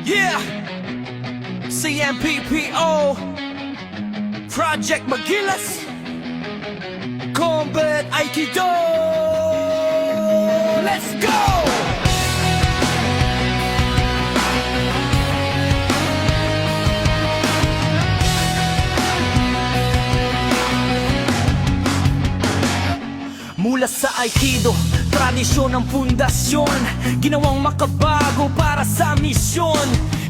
Yeah, CMPPO, Project Magillas, Combat Aikido. Let's go! Mula sa Aikido, tradisyon ang pundasyon, ginawang makabago para sa misyon.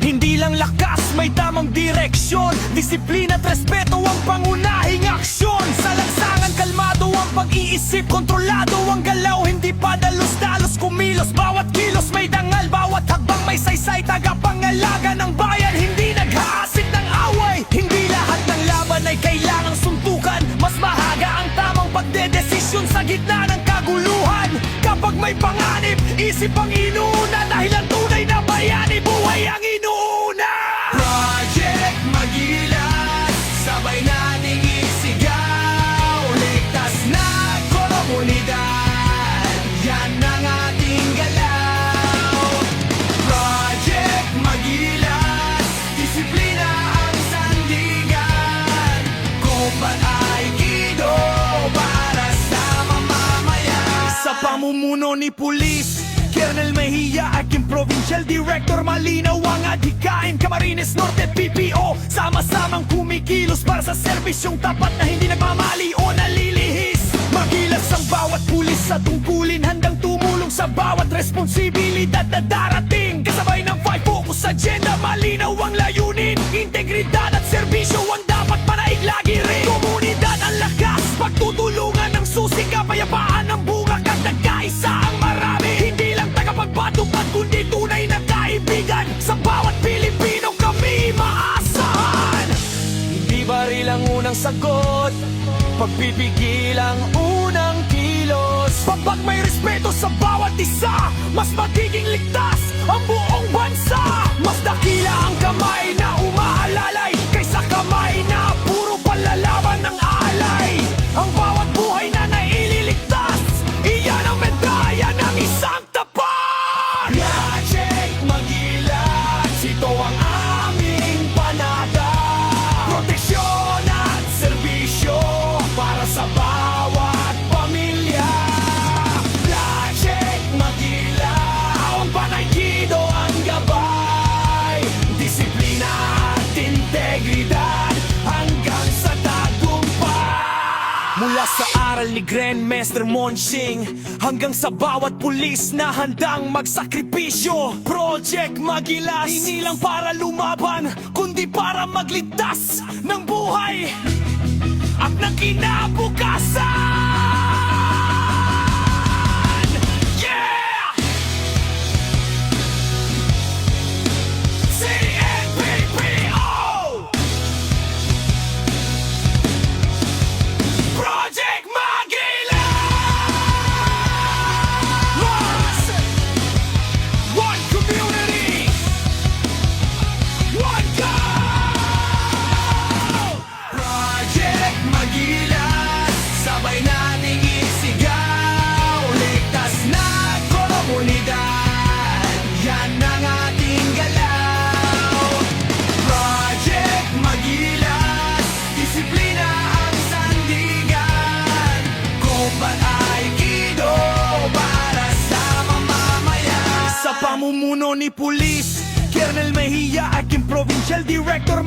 Hindi lang lakas, may tamang direksyon, disiplina at respeto ang pangunahing aksyon. Sa lansangan, kalmado ang pag-iisip, kontrolado ang galaw, hindi padalos-dalos kumilos. Bawat kilos may dangal, bawat hakbang may saysay, tagapangalaga ng bayan, hindi naghahasit ng away. Hindi lahat ng laban ay kailangang suntukan, mas mahaga ang tamang pagdedesisyon sa gitna ng kaguluhan. Kapag may panganib, isip ang inuuna, dahil ang tunay na bayani, buhay ang inuuna. Project Magillas, sabay nating isigaw, ligtas na komunidad, yan ang ating galaw. Project Magillas, disiplina ang sandigan, Combat Aikido para sa mamamayan. Sa pamumuno ni Pulis Colonel Mejia, aking Provincial Director, malinaw ang adhikain. Camarines Norte at PPO, sama-samang kumikilos para sa serbisyong tapat na hindi nagmamali o nalilihis. Magilas ang bawat pulis sa tungkulin, handang tumulong sa bawat responsibilidad na darating. Kasabay ng 5 focus agenda, malinaw ang layunin, integridad at serbisyo ang dapat manaig lagi rin. Komunidad ang lakas, pagtutulungan ng susi, kapayapaan ng bungak at nagkaisa ang marami. Hindi lang tagapagpatupad kundi tunay na kaibigan, sa bawat Pilipino kami maasahan. Hindi baril ang unang sagot, pagpipigil ang unang kilos. Kapag may respeto sa bawat isa, mas magiging ligtas ang buong bansa. Mas dakila ang kamay na umaalalay, kaysa kamay na puro palalaban ng alay. Ang bawat buhay na naililigtas, iyan ang medalya ng isang tapat. Project Magillas, ito ang aming panata, proteksyon at serbisyo para sa bawat pamilya. Project Magillas, ang panaikido ang gabay, disiplina at integridad hanggang sa tagumpay. Mula sa aral ni Grandmaster Monching hanggang sa bawat pulis na handang magsakripisyo, Project Magillas, hindi lang para lumaban kundi para magligtas ng buhay at ng kinabukasan. Yeah! CNPPO, Project Magillas, one community, one goal. Project Magillas, sabay nating isigaw, ligtas na komunidad, yan ang ating galaw. Project Magillas, disiplina ang sandigan, Combat Aikido para sa mamamayan. Sa pamumuno ni Pulis Colonel Mejia, aking Provincial Director,